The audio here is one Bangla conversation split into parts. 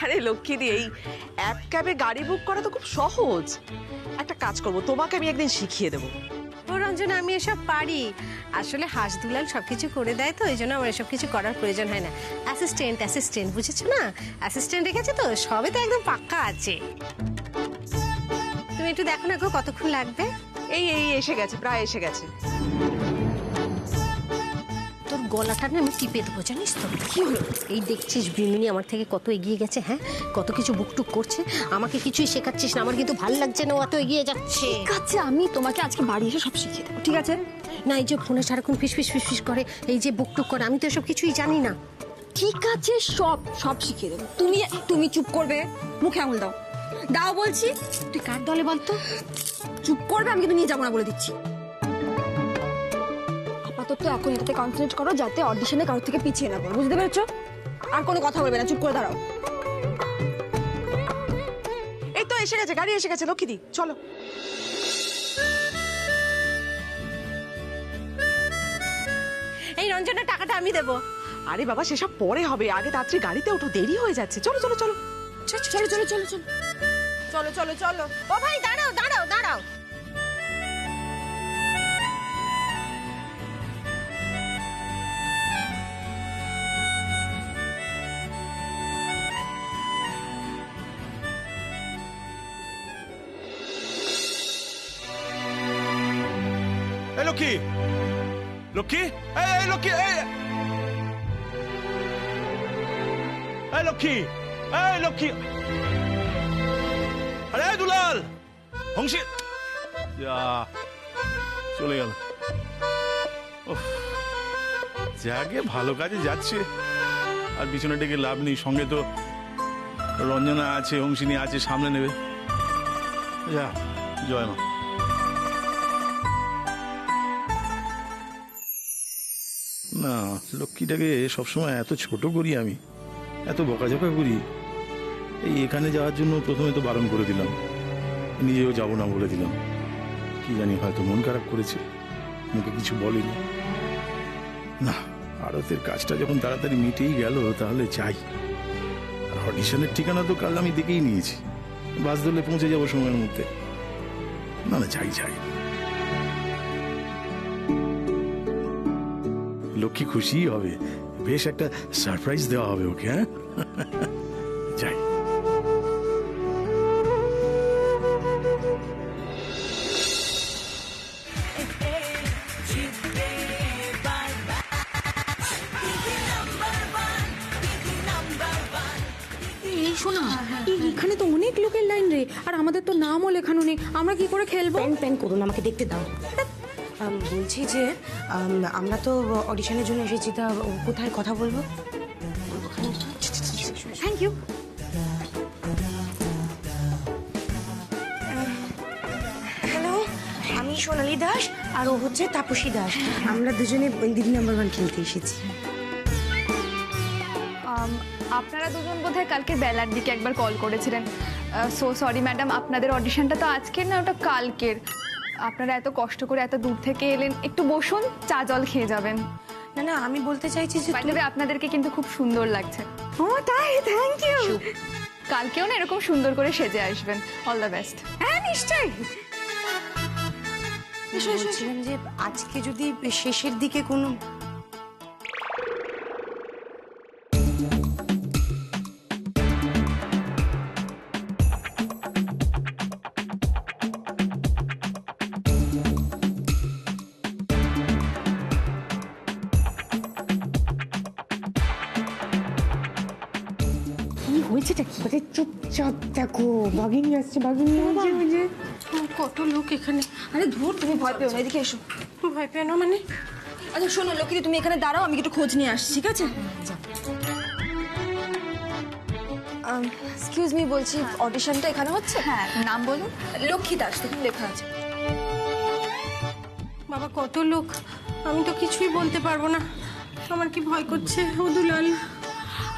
আরে লক্ষ্মীদি, এই অ্যাপ ক্যাবে গাড়ি বুক করা তো খুব সহজ। একটা কাজ করব, তোমাকে আমি একদিন শিখিয়ে দেবো। ও রঞ্জনা, আমি এসব পারি। আসলে হাঁস দুলাল সবকিছু করে দেয়, তো এই জন্য আমার এসব কিছু করার প্রয়োজন হয় না। অ্যাসিস্ট্যান্ট বুঝেছো না? অ্যাসিস্ট্যান্ট রেখেছে তো, সবে তো একদম পাক্কা আছে। তুমি একটু দেখো না গো, কতক্ষণ লাগবে? এই এই এসে গেছে, প্রায় এসে গেছে। তোর গলাটা না আমি টিপে দেবো, জানিস তো? কি হলো? এই দেখছিস বিমিনি আমার থেকে কত এগিয়ে গেছে, হ্যাঁ? কত কিছু বুকটুক করছে, আমাকে কিছুই শেখাচ্ছিস না। আমার কিন্তু ভালো লাগছে না, ও এত এগিয়ে যাচ্ছে। ঠিক আছে, আমি তোমাকে আজকে বাড়ি এসে সব শিখিয়ে দেবো, ঠিক আছে? না, এই যে ফোনে সারাক্ষণ ফিসফিস করে, এই যে বুকটুক করে, আমি তো এসব কিছুই জানি না। ঠিক আছে, সব শিখিয়ে দেবো। তুমি চুপ করবে, মুখে আঙুল দাও, দাও বলছি। তুই কার দলে বলতো? চুপ করবে, আমি কিন্তু নিয়ে যাবো না বলে দিচ্ছি। আপাতত এখন এটাতে কনসেন্ট্রেট করো, যাতে অডিশনে কারোর থেকে পিছিয়ে না পড়ো, বুঝতে পেরেছো? আর কোনো কথা বলবে না, চুপ করে দাঁড়াও। এই তো এসে গেছে, গাড়ি এসে গেছে। লক্ষ্মীদি চলো। এই রঞ্জনের টাকাটা আমি দেবো। আরে বাবা, সেসব পরে হবে, আগে তাড়াতাড়ি গাড়িতে ওঠো, দেরি হয়ে যাচ্ছে। চলো চলো চলো চলো চলো চলো চলো চলো চলো চলো। ও ভাই, দাঁড়াও দাঁড়াও দাঁড়াও। এই লক্ষ্মী, লক্ষ্মী, এই লক্ষ্মী, এই লক্ষ্মী, এই লক্ষ্মী, আরে দুলাল, হংসি, যা চলে গেল। যাকে ভালো কাজে যাচ্ছে, আর পিছনে ডেকে লাভ নেই। সঙ্গে তো রঞ্জনা আছে, হংসিনী আছে, সামনে নেবে। যা, জয় মা। না, লক্ষ্মীটাকে সবসময় এত ছোট করি আমি, এত বকাঝকা করি। এই এখানে যাওয়ার জন্য প্রথমে তো বারণ করে দিলাম, নিজেও যাব না বলে দিলাম। কি জানি, হয়তো মন খারাপ করেছে, মুখে কিছু বলেনি। না, আরতের কাজটা যখন তাড়াতাড়ি মিটেই গেল, তাহলে চাই। আর অডিশনের ঠিকানা তো কাল আমি দেখেই নিয়েছি, বাস ধরলে পৌঁছে যাবো সময়ের মধ্যে। না না, চাই চাই। লক্ষ্মী খুশি হবে, বেশ একটা সারপ্রাইজ দেওয়া হবে ওকে। হ্যাঁ, যাই। এই শোনা, এখানে তো অনেক লোকের লাইন রে, আর আমাদের তো নামও লেখানো নেই, আমরা কি করে খেলবো? প্যান করুন, আমাকে দেখতে দাও। বলছি যে আমরা তো অডিশনের জন্য এসেছি, তা কোথায় কথা বলবো? Thank you. হ্যালো, আমি সোনালী দাস, আর ও হচ্ছে তাপসী দাস। আমরা দুজনে দিদি নাম্বার 1 খেলতে এসেছি। আপনারা দুজন বোধহয় কালকে বেলার দিকে একবার কল করেছিলেন। সো সরি ম্যাডাম, আপনাদের অডিশনটা তো আজকের না, ওটা কালকের। আপনারা এত কষ্ট করে এত দূর থেকে এলেন, একটু বসুন, চা জল খেয়ে যাবেন। না না, আমি বলতে চাইছি যে বাই দ্য ওয়ে, আপনাদেরকে কিন্তু খুব সুন্দর লাগছে। ও তাই, থ্যাংক ইউ। কালকেও না এরকম সুন্দর করে সেজে আসবেন। All the best. হ্যাঁ, নিশ্চয়ই। বলছিলাম যে আজকে যদি শেষের দিকে কোনো হয়েছেটা কি? চুপচাপ দেখো, বাঘিনী আসছে, বাঘিনী আসছে। কত লোক এখানে। আরে ধুর, তুমি ভয় পেও না, এদিকে এসো। ভয় পেও না মানে? আচ্ছা শোনো লক্ষ্মী, তুমি এখানে দাঁড়াও, আমি একটু খোঁজ নিয়ে আসছি, ঠিক আছে? এক্সকিউজ মি, বলছি অডিশনটা এখানে হচ্ছে? হ্যাঁ, নাম বলুন। লক্ষ্মী দাস, দেখুন লেখা আছে। বাবা, কত লোক, আমি তো কিছুই বলতে পারবো না। আমার কি ভয় করছে। ও দুলাল,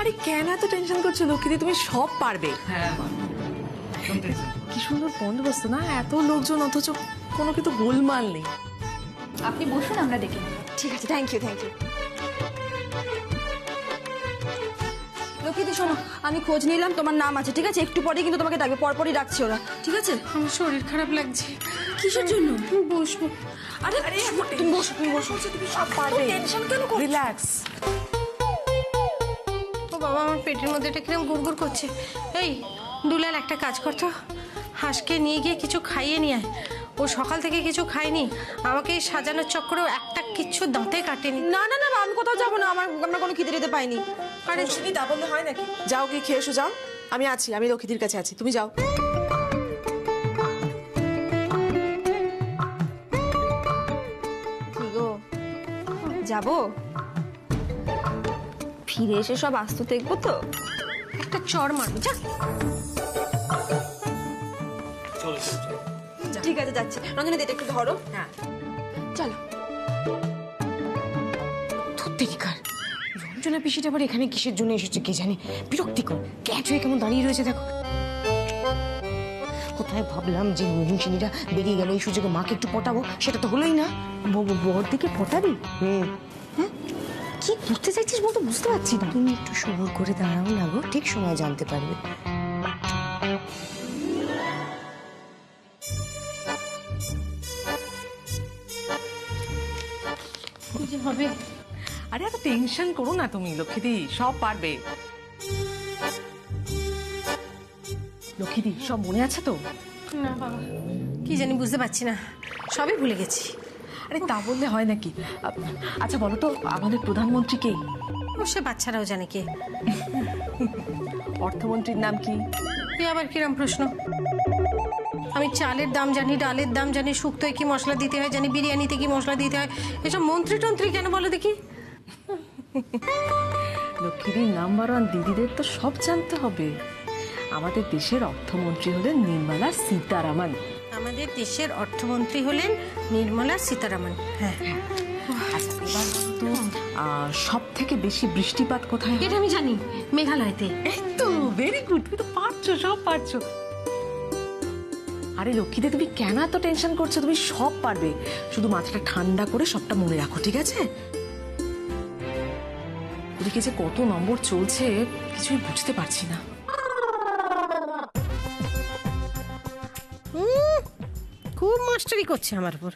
আরে কেন এত টেনশন করছো লক্ষ্মীদি, তুমি সব পারবে। কি সুন্দর বন্দোবস্ত না, এত লোকজন অথচ কোনো কিন্তু গোলমাল নেই। আপনি বসুন, আমরা ডেকে নেব। ঠিক আছে, থ্যাংক ইউ থ্যাংক ইউ। লক্ষ্মীদি শোনো, আমি খোঁজ নিলাম, তোমার নাম আছে, ঠিক আছে? একটু পরেই কিন্তু তোমাকে ডাকবে, পরপরই ডাকছে ওরা, ঠিক আছে? আমার শরীর খারাপ লাগছে। কিসের জন্য? বসবো। আরে তুমি বসো, তুমি বসো, তুমি সব পারবে। টেনশন কেন করছো? রিল্যাক্স। ও বাবা, আমার পেটের মধ্যে এটা কিরম গুড়গুড় করছে। এই দুলাল, একটা কাজ করতো, হাঁসকে নিয়ে গিয়ে কিছু খাইয়ে নিয়ে আয়। ও সকাল থেকে কিছু খায়নি, আমাকে এই সাজানোর চক্করেও একটা কিচ্ছু দাঁতে কাটেনি। না না না, আমি কোথাও যাবো না, আমরা কোনো খিদে দিতে পাইনি। আরে শুনি তা বললে হয় নাকি? যাও গিয়ে খেয়ে এসো, যাও। আমি আছি, আমি লক্ষ্মীদের কাছে আছি, তুমি যাও। কি গো, যাবো? ফিরে এসে সব আস্ত দেখবো তো? একটা চড় মারবো, যা। ঠিক আছে, যাচ্ছি। রঞ্জনা দিতে একটু ধরো। হ্যাঁ চলো। ধুত্তেরিকার রঞ্জনা পিসিটা আবার এখানে কিসের জন্য এসেছে কে জানে, বিরক্তিকর। ক্যাচ হয়ে কেমন দাঁড়িয়ে রয়েছে দেখো। কোথায় ভাবলাম যে মহিষিনীরা বেরিয়ে গেল, এই সুযোগে মাকে একটু পটাবো, সেটা তো হলোই না। বর দিকে পটাবি? হ্যাঁ, কি বুঝতে চাইছিস বলতো, বুঝতে পারছি না। তুমি একটু সবুর করে দাঁড়াও না গো, ঠিক সময় জানতে পারবে। কি হবে? আরে এত টেনশন করো না তুমি লক্ষ্মীদি, সব পারবে। লক্ষ্মীদি, সব মনে আছে তো? না বাবা, কি জানি বুঝতে পারছি না, সবই ভুলে গেছি। আরে তা বললে হয় নাকি? আচ্ছা বলো তো, আমাদের প্রধানমন্ত্রী কে? ও সে বাচ্চারাও জানে কে। অর্থমন্ত্রীর নাম কি? এ আবার কিরম প্রশ্ন? আমি চালের দাম জানি, ডালের দাম জানি, শুক্তোয় কি মশলা দিতে হয় জানি, বিরিয়ানিতে কি মশলা দিতে হয়। এসব মন্ত্রী টন্ত্রী কেন বলো দেখি? লক্ষ্মীদের নাম্বার 1 দিদিদের তো সব জানতে হবে। আমাদের দেশের অর্থমন্ত্রী হলেন নির্মলা সীতারামন। আমাদের দেশের অর্থমন্ত্রী হলেন নির্মলা সীতারামন। হ্যাঁ, তো সব থেকে বেশি বৃষ্টিপাত কোথায় হয়? এটা আমি জানি, মেঘালয়তে। এই তো ভেরি গুড, তুমি তো পারছো, সব পারছো। আরে লক্ষ্মীদে, তুমি কেন এত টেনশন করছো? তুমি সব পারবে, শুধু মাথাটা ঠান্ডা করে সবটা মনে রাখো, ঠিক আছে? ওদিকে যে কত নম্বর চলছে কিছুই বুঝতে পারছি না। খুব মাস্টারি করছে আমার উপর।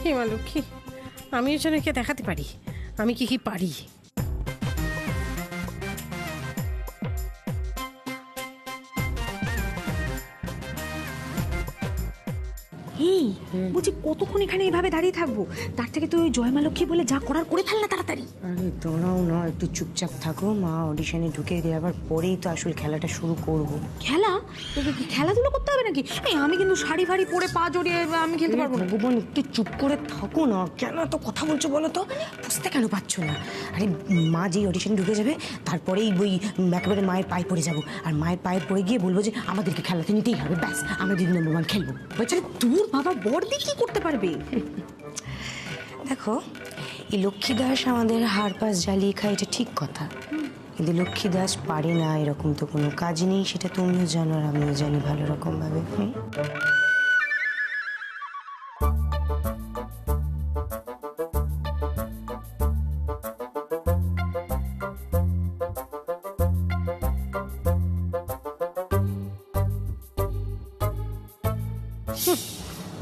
হে মা লক্ষ্মী, আমিও যেন একে দেখাতে পারি আমি কি কি পারি। এই বুঝি কতক্ষণ এখানে এইভাবে দাঁড়িয়ে থাকবো? তার থেকে তুই ওই জয়মা লক্ষ্মী বলে যা করার করে ফেল না তাড়াতাড়ি। আরে দাঁড়াও না, একটু চুপচাপ থাকো। মা অডিশনে ঢুকে দেওয়ার পরেই তো আসল খেলাটা শুরু করব। খেলা? খেলাধুলো করতে হবে নাকি? এই আমি কিন্তু শাড়ি ফাড়ি পরে পা জড়িয়ে আমি খেলতে পারবো না। ভগবান, একটু চুপ করে থাকো না। কেন এত কথা বলছো বলো তো? বুঝতে কেন পারছো না? আরে মা যেই অডিশনে ঢুকে যাবে তারপরেই ওই একেবারে মায়ের পায়ে পড়ে যাবো, আর মায়ের পায়ে পড়ে গিয়ে বলবো যে আমাদেরকে খেলাতে নিতেই হবে, ব্যাস আমরা দিদি নম্বর 1 খেলবো। বলছে তোর বাবা বড়দি কি করতে পারবে? দেখো, এই লক্ষ্মী দাস আমাদের হাড় পাশ জ্বালিয়ে খায়, এটা ঠিক কথা, কিন্তু লক্ষ্মী দাস পারে না এরকম তো কোনো কাজ নেই, সেটা তুমিও জানো আর আমিও জানি ভালো রকম ভাবে।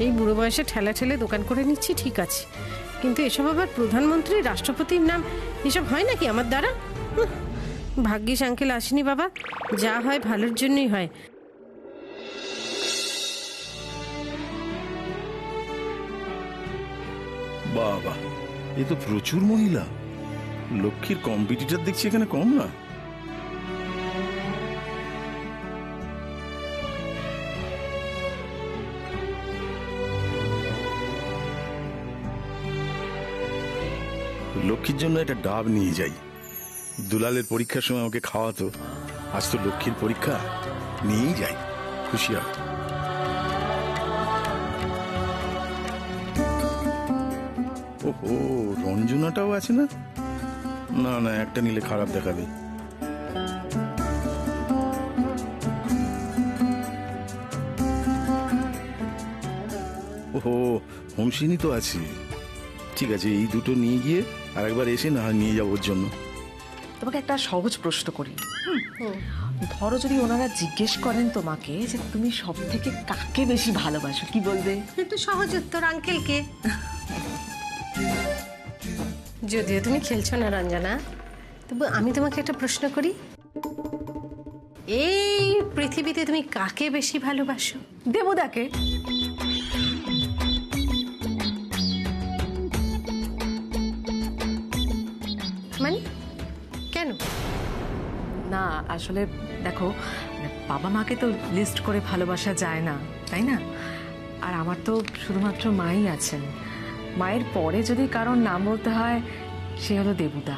এই বুড়ো বয়সে ঠেলা ঠেলে দোকান করে নিচ্ছি ঠিক আছে, কিন্তু এসব আবার প্রধানমন্ত্রী, রাষ্ট্রপতির নাম, এসব হয় নাকি আমার দ্বারা? ভাগ্যিস আঙ্কেল আসেনি বাবা, যা হয় ভালোর জন্যই হয়। বাবা, এ তো প্রচুর মহিলা। লক্ষ্মীর কম্পিটিটর দেখছি এখানে কম না। লক্ষ্মীর জন্য একটা ডাব নিয়ে যাই। দুলালের পরীক্ষার সময় আমাকে খাওয়াতো, আজ তো লক্ষ্মীর পরীক্ষা, নিয়েই যাই, খুশি হবে। ওহো, রঞ্জনাটাও আছে না? না না, একটা নিলে খারাপ দেখাবে। ওহো, হোমসিনী তো আছে। ঠিক আছে, এই দুটো নিয়ে গিয়ে আর একবার এসে না নিয়ে যাবো ওর জন্য। তোমাকে একটা সহজ প্রশ্ন করি। ধরো যদি ওনারা জিজ্ঞেস করেন তোমাকে যে তুমি সব থেকে কাকে বেশি ভালোবাসো, কি বলবে? একটু সহজ উত্তর, আঙ্কেলকে। যদিও তুমি খেলছো না রঞ্জনা, তবু আমি তোমাকে একটা প্রশ্ন করি, এই পৃথিবীতে তুমি কাকে বেশি ভালোবাসো? দেবুদাকে। মানে কেন? না আসলে দেখো, বাবা মাকে তো লিস্ট করে ভালোবাসা যায় না, তাই না? আর আমার তো শুধুমাত্র মাই আছেন। মায়ের পরে যদি কারোর নাম বলতে হয়, সে হলো দেবুদা।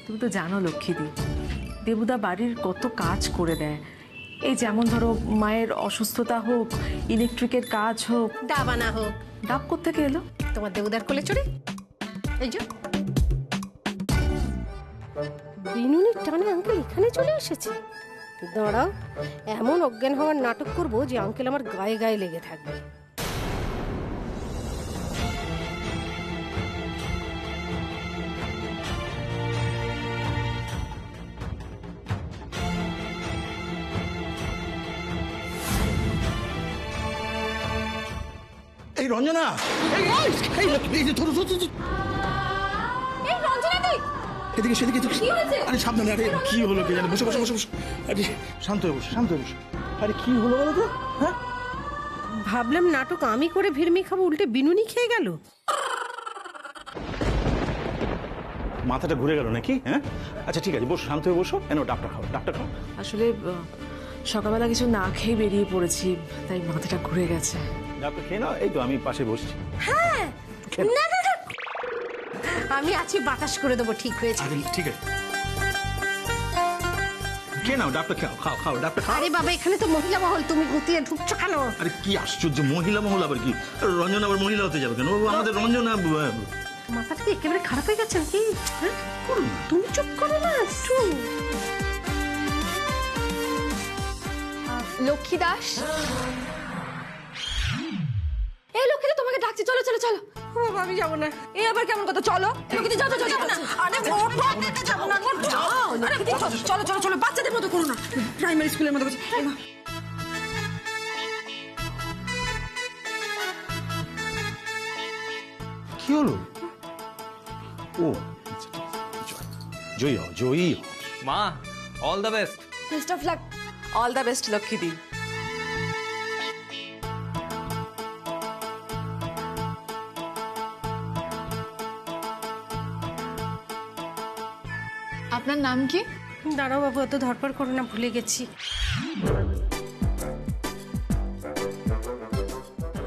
তুমি তো জানো লক্ষ্মীদি, দেবুদা বাড়ির কত কাজ করে দেয়। এই যেমন ধরো মায়ের অসুস্থতা হোক, ইলেকট্রিকের কাজ হোক। দাবানা হোক। ডাব কোত্থেকে এলো? তোমার দেবুদার কোলে চড়ে। এই যে বিনুনির টানে আঙ্কেল এখানে চলে এসেছে। দাঁড়াও, এমন অজ্ঞান হওয়ার নাটক করবো যে আঙ্কেল আমার গায়ে গায়ে লেগে থাকবে। এই রঞ্জনা, এই এই এই যে ধরো ধরো ধরো। এই রঞ্জনা তুই এদিকে সেদিকে কি হয়েছে? আরে সাবধানে। আরে কি হলো কে জানে? বসে বসে বসে বসে। আরে শান্ত হয়ে বসো, শান্ত হয়ে বসো। আরে কি হলো বলো তো? হ্যাঁ, ভাবলাম নাটক আমি করে ভিড়মি খাবো, উল্টে বিনুনি খেয়ে গেল। মাথাটা ঘুরে গেল নাকি? হ্যাঁ, আচ্ছা ঠিক আছে, বসো, শান্ত হয়ে বসো। এনো ডাক্তার খাও, ডাক্তার খাও। আসলে সকালবেলা কিছু না খেয়ে বেরিয়ে পড়েছি, তাই মাথাটা ঘুরে গেছে। ডাক্তার খেয়ে নাও, এই তো আমি পাশে বসছি। হ্যাঁ, না না না, আমি আছি, বাতাস করে দেবো, ঠিক হয়েছে। আরে ঠিক আছে, খেয়ে নাও, ডাক্তার খাও, খাও খাও, ডাক্তার খাও। আরে বাবা, এখানে তো মহিলা মহল, তুমি গুতিয়ে ঢুকছো কেন? আরে কি আশ্চর্য, মহিলা মহল আবার কি? রঞ্জনা আবার মহিলা হতে যাবে কেন? ও আমাদের রঞ্জনা। মাথাটা কি একেবারে খারাপ হয়ে গেছে নাকি? হ্যাঁ? তুমি চুপ করো না একটু। লক্ষ্মী দাস, এই লক্ষ্মীটা তোমাকে ডাকছি, চলো চলো চলো। ও বাবা, আমি যাবো না। এই আবার কেমন কথা? চলো লক্ষ্মীদি, যাও যাও যাও না। আরে ওঠো, যেতে যাবো না, ওঠো। আরে চলো চলো চলো, বাচ্চাদের মতো করো না, প্রাইমারি স্কুলের মতো করছি। এই মা, কি হলো? ও জয়ী হও, জয়ী হও। মা, all the best. Best of luck. All the best লক্ষ্মীদি। আপনার নাম কি? দাঁড়াও বাবু, অত ধরপড় করো না, ভুলে গেছি।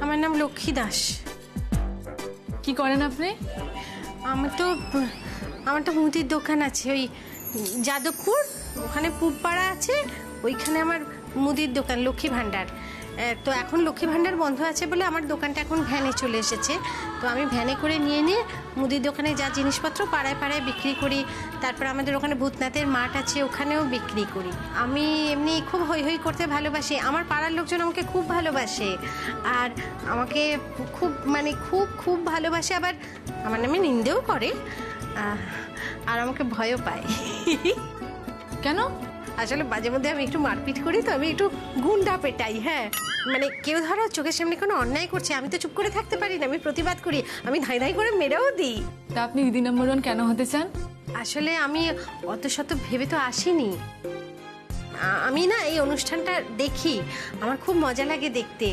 আমার নাম লক্ষ্মী দাস। কি করেন আপনি? আমার তো মুদির দোকান আছে ওই যাদবপুর, ওখানে পূবপাড়া আছে, ওইখানে আমার মুদির দোকান, লক্ষ্মী ভাণ্ডার। তো এখন লক্ষ্মী ভাণ্ডার বন্ধ আছে বলে আমার দোকানটা এখন ভ্যানে চলে এসেছে। তো আমি ভ্যানে করে নিয়ে মুদির দোকানে যা জিনিসপত্র পাড়ায় পাড়ায় বিক্রি করি। তারপর আমাদের ওখানে ভূতনাথের মাঠ আছে, ওখানেও বিক্রি করি। আমি এমনি খুব হৈ হৈ করতে ভালোবাসি, আমার পাড়ার লোকজন আমাকে খুব ভালোবাসে, আর আমাকে খুব মানে খুব খুব ভালোবাসে, আবার আমার নামে নিন্দেও করে, আর আমাকে ভয়ও পায়। কেন? আসলে মাঝে মধ্যে আমি একটু মারপিট করি, তো আমি একটু গুন্ডা পেটাই। হ্যাঁ, মানে কেউ ধরো চোখের সামনে কোনো অন্যায় করছে, আমি তো চুপ করে থাকতে পারি না, আমি প্রতিবাদ করি, আমি ধাই ধাই করে মেরেও দিই। তা আপনি দিদি নম্বর 1 কেন হতে চান? আসলে আমি অত শত ভেবে তো আসিনি। আমি না এই অনুষ্ঠানটা দেখি, আমার খুব মজা লাগে দেখতে,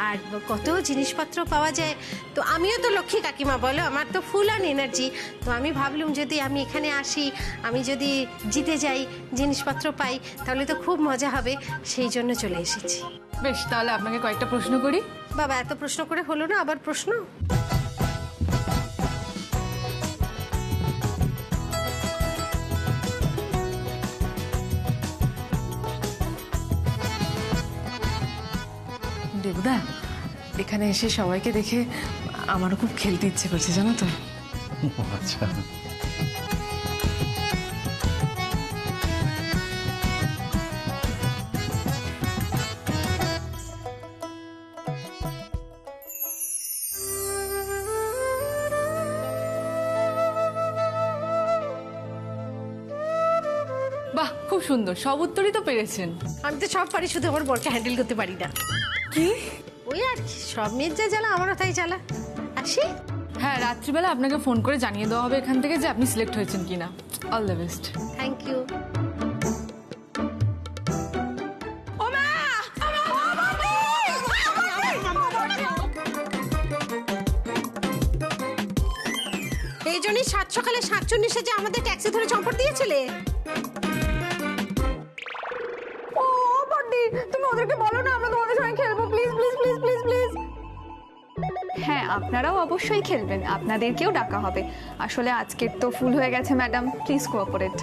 আর কত জিনিসপত্র পাওয়া যায়। তো আমিও তো লক্ষ্মী কাকিমা বলো, আমার তো ফুল অন এনার্জি। তো আমি ভাবলাম যদি আমি এখানে আসি, আমি যদি জিতে যাই, জিনিসপত্র পাই, তাহলে তো খুব মজা হবে, সেই জন্য চলে এসেছি। বেশ, তাহলে আপনাকে কয়েকটা প্রশ্ন করি। বাবা, এত প্রশ্ন করে হলো না, আবার প্রশ্ন? দেবুদা, এখানে এসে সবাইকে দেখে আমারও খুব খেলতে ইচ্ছে করছে, জানো তো। আচ্ছা, খুব সুন্দর, সব উত্তরই তো পেরেছেন। আমি তো সব পারি, শুধু আমার বরকে হ্যান্ডেল করতে পারি না। কি? ওই আর কি, সব মেয়ের যা জ্বালা আমারও তাই জ্বালা। আসি? হ্যাঁ, রাত্রিবেলা আপনাকে ফোন করে জানিয়ে দেওয়া হবে এখান থেকে যে আপনি সিলেক্ট হয়েছেন কিনা। All the best. Thank you. এই জন্যই 7 সকালে 47 যে আমাদের ট্যাক্সি ধরে চম্পট দিয়েছিলে। ও বড্ডি, তুমি ওদেরকে বলো না আমরা তোমাদের সঙ্গে খেলবো, please please please please please. হ্যাঁ, আপনারাও অবশ্যই খেলবেন, আপনাদেরকেও ডাকা হবে। আসলে আজকের তো ফুল হয়ে গেছে ম্যাডাম, প্লিজ কোঅপারেট।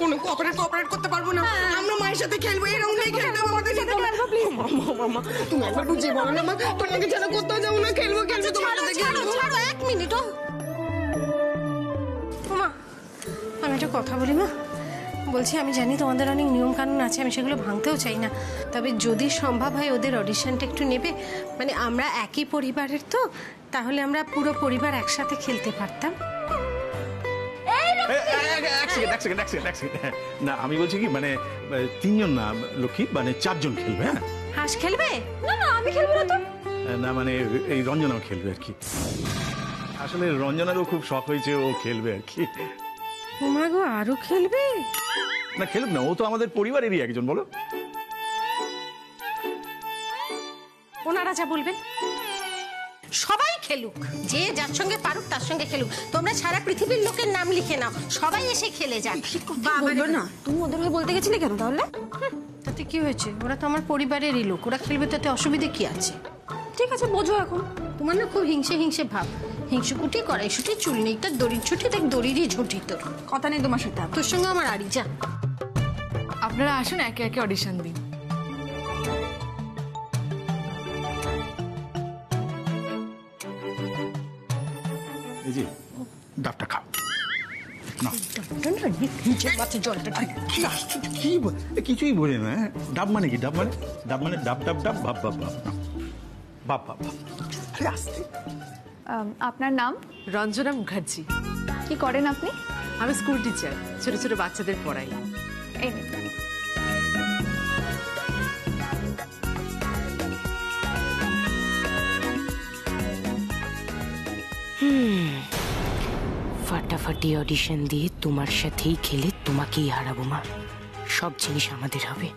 কোনো কোঅপারেট করতে পারবো না। আমরা মায়ের সাথে খেলবো, এরকম নেই খেলতে হবে আমাদের সাথে। প্লিজ মামা, তুমি একবার বুঝিয়ে বলো না মা, তোমাকে ছাড়া কোথাও যাবো না, খেলবো তোমার সাথে খেলবো। ছাড়ো 1 মিনিট। মা, আমি একটা কথা বলি মা। বলছি, আমি জানি তোমাদের অনেক নিয়ম কানুন আছে, আমি সেগুলো ভাঙতেও চাই না, তবে যদি সম্ভব হয় ওদের অডিশনটা একটু নেবে। মানে আমরা একই পরিবারের তো, তাহলে আমরা পুরো পরিবার একসাথে খেলতে পারতাম। এক সেকেন্ড। না, আমি বলছি কি, মানে 3 জন না লক্ষ্মী, মানে 4 জন খেলবে। হ্যাঁ, হাঁস খেলবে? না না, আমি খেলবো না তো। না মানে এই রঞ্জনাও খেলবে আর কি। আসলে রঞ্জনারও খুব শখ হয়েছে, ও খেলবে আর কি। ওমা গো, আরো খেলবে? না খেলুক না, ও তো আমাদের পরিবারেরই একজন, বলো। ওনারা যা বলবেন। সবাই খেলুক, যে যার সঙ্গে পারুক তার সঙ্গে খেলুক। তোমরা সারা পৃথিবীর লোকের নাম লিখে নাও, সবাই এসে খেলে যাক। বলবে না, তুমি ওদের হয়ে বলতে গেছিলে কেন তাহলে? তাতে কি হয়েছে? ওরা তো আমার পরিবারেরই লোক, ওরা খেলবে, তাতে অসুবিধে কি আছে? ঠিক আছে, বোঝো এখন। তোমার না খুব হিংসে ভাব। হিংসুকুটি কড়াইশুটি চুল নেই, তার দড়ির ছুটি, দেখ দড়িরই ঝুঁটি তোর। কথা নেই তোমার সাথে। তোর সঙ্গে আমার আড়ি যা। আপনারা আসুন, একে একে অডিশন দিন। এই যে ডাবটা খাও না। কিছুই বোঝে না। ডাব মানে কি? ডাব মানে ডাব ভাব ভাব ভাব ভাব ভাব। আরে আস্তে। আপনার নাম? রঞ্জনা মুখার্জি। কি করেন আপনি? আমি স্কুল টিচার, ছোট ছোট বাচ্চাদের পড়াই। এই নিন। ফাটাফাটি অডিশন দিয়ে তোমার সাথেই খেলে তোমাকেই হারাবো মা। সব জিনিস আমাদের হবে,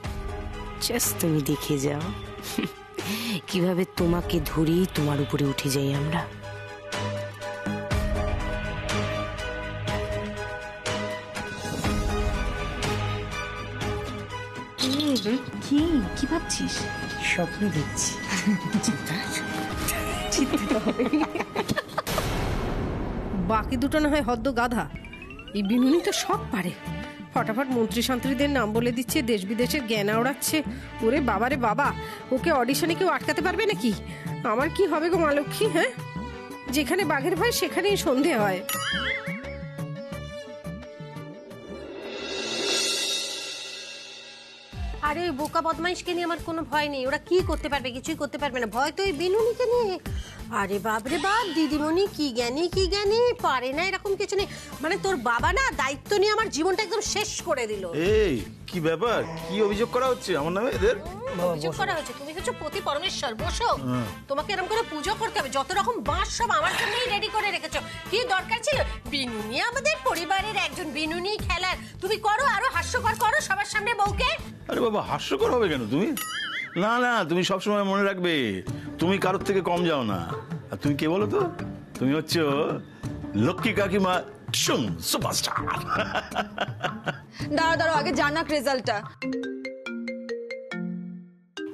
জাস্ট তুমি দেখে যাও কিভাবে তোমাকে ধরেই তোমার উপরে উঠে যাই আমরা। কি ভাবছিস? স্বপ্ন দেখছি। বাকি দুটো না হয় হদ্দ গাধা, এই বিনুনি তো সব পারে। ফটাফট মন্ত্রী শান্ত্রীদের নাম বলে দিচ্ছে, দেশ বিদেশের জ্ঞান ওড়াচ্ছে। ওরে বাবারে বাবা, ওকে অডিশনে কেউ আটকাতে পারবে নাকি? আমার কি হবে গো মা লক্ষ্মী? হ্যাঁ, যেখানে বাঘের ভয় সেখানেই সন্ধে হয়। আরে ওই বোকা বদমাইশকে নিয়ে আমার কোনো ভয় নেই, ওরা কি করতে পারবে? কিছুই করতে পারবে না। ভয় তো ওই বিনুনিকে নিয়ে। আরে বাপরে বাপ, দিদিমণি কি জ্ঞানী পারে না, এরকম কিছু নেই। মানে তোর বাবা না দায়িত্ব নিয়ে আমার জীবনটা একদম শেষ করে দিল। এই কি ব্যাপার? কি অভিযোগ করা হচ্ছে আমার নামে এদের? অভিযোগ করা হয়েছে? তুমি হচ্ছে পতি পরমেশ্বর, বসো। তোমাকে এরকম করে পুজো করতে হবে, যত রকম বাঁশ সব আমার জন্যই রেডি করে রেখেছো। কি দরকার ছিল? বিনুনি আমাদের পরিবারের একজন, বিনুনি খেলার। তুমি করো, আরো হাস্যকর করো সবার সামনে বউকে। আরে বাবা, হাস্যকর হবে কেন তুমি? না না, তুমি সবসময় মনে রাখবে তুমি কারোর থেকে কম যাও না। আর তুমি কে বলো তো? তুমি হচ্ছে লক্ষ্মী কাকিমা সুপারস্টার। দাঁড়াও, আগে জানাক রেজাল্টটা।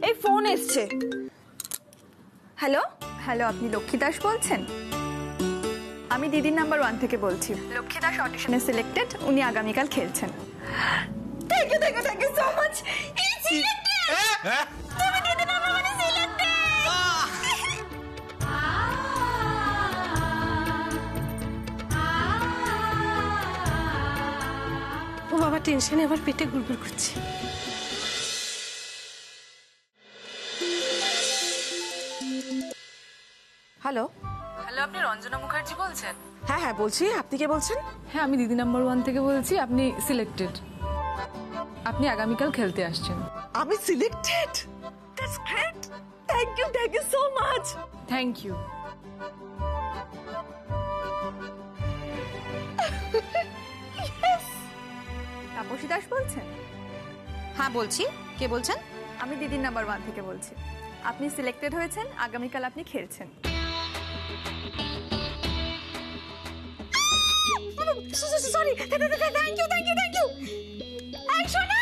এই ফোন এসছে। হ্যালো হ্যালো, আপনি লক্ষ্মী দাস বলছেন? আমি দিদির নাম্বার 1 থেকে বলছি। লক্ষ্মী দাস অডিশনে সিলেক্টেড, উনি আগামীকাল খেলছেন। Thank you so much. তুমি দিদি নাম্বার 1 সিলেক্টেড। ও বাবা, টেনশনে আবার পেটে গুড়গুড় করছে। হ্যালো হ্যালো, আপনি রঞ্জনা মুখার্জি বলছেন? হ্যাঁ বলছি, আপনি কে বলছেন? হ্যাঁ, আমি দিদি নাম্বার 1 থেকে বলছি, আপনি সিলেক্টেড। আপনি আগামীকাল খেলতে আসছেন। আমি selected, that's great, thank you so much. Thank you. Tapasi Das বলছেন? হ্যাঁ বলছি, কে বলছেন? আমি দিদি নাম্বার 1 থেকে বলছি। আপনি সিলেক্টেড হয়েছেন, আগামীকাল আপনি খেলছেন। Sorry, thank you. এই শোনা,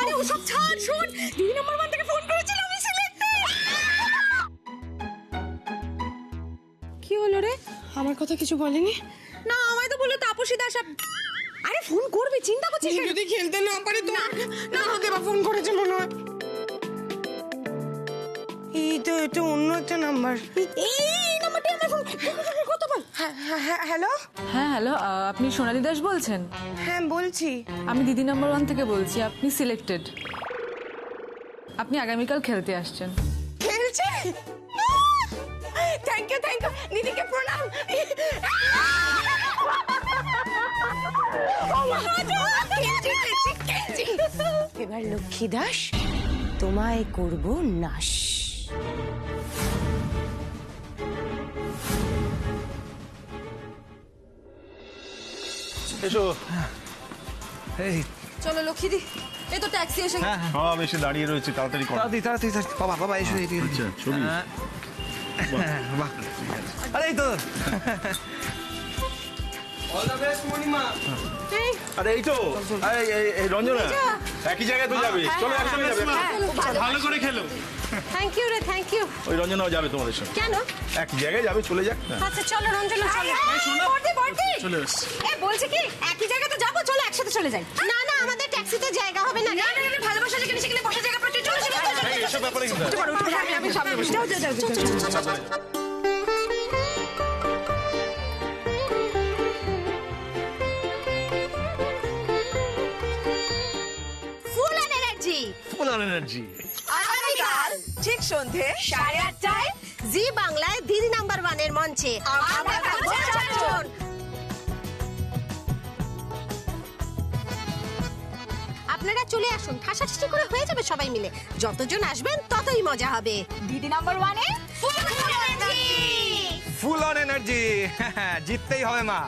আরে ওসব ছাড়, শোন, দিদি নাম্বার 1 থেকে ফোন করেছিল, আমি সিলেক্টেড। কি হলো রে? আমার কথা কিছু বলেনি? না, আমায় তো বললো তাপসী দাস। আরে ফোন করবে, চিন্তা করছিস কেন? যদি খেলতে না পারি তো না, দেবা ফোন করেছে মনে হয়। এই তো এটা অন্য একটা নাম্বার। এই নাম্বারটা আমার ফোন কত বল। হ্যালো, হ্যাঁ হ্যালো, আপনি সোনালী দাস বলছেন? হ্যাঁ বলছি। আমি দিদি নাম্বার 1 থেকে বলছি। আপনি সিলেক্টেড, আপনি আগামীকাল খেলতে আসছেন। খেলছে? থ্যাংক ইউ, দিদিকে প্রণাম। এবার লক্ষ্মী দাস, তোমায় করব নাশ। এসো। এই চলো লক্ষ্মীদি, এই তো ট্যাক্সি এসে গেছে। সব এসে দাঁড়িয়ে রয়েছে, তাড়াতাড়ি করো। তাড়াতাড়ি বাবা এসো এদিকে। আচ্ছা, ছবি। বাহ, আরে এই তো। আরে এই তো, এই রঞ্জনা, একই জায়গায় তো যাবে, চলো একসঙ্গে যাবে। ভালো করে খেলো। থ্যাংক ইউ রে, থ্যাংক ইউ। ওই রঞ্জনাও যাবে তোমাদের সঙ্গে। কেন? এক জায়গায় যাবে, চলে যাক না। আচ্ছা চলো রঞ্জনা, চলো। বর্দি, চলে এসছি। এ বলছি কি, একই জায়গায় তো যাবো, চলো একসাথে চলে যাই। না না, আমাদের ট্যাক্সিতে জায়গা হবে না। না, ভালোবাসা যেখানে সেখানে বসার জায়গা প্রচুর। চলো। এসব ব্যাপারে কিন্তু আমি সামনে বসি। যাও। ফুল এনার্জি, ফুল অন এনার্জি। আগামীকাল ঠিক সন্ধে 8:30টায় জি বাংলায় দিদি নাম্বার 1 এর মঞ্চে আমরা থাকবো 4 জন। আপনারা চলে আসুন, ঠাসাঠাসি করে হয়ে যাবে সবাই মিলে। যতজন আসবেন ততই মজা হবে। দিদি নাম্বার 1 এ full energy. Full on energy. জিততেই হবে মা।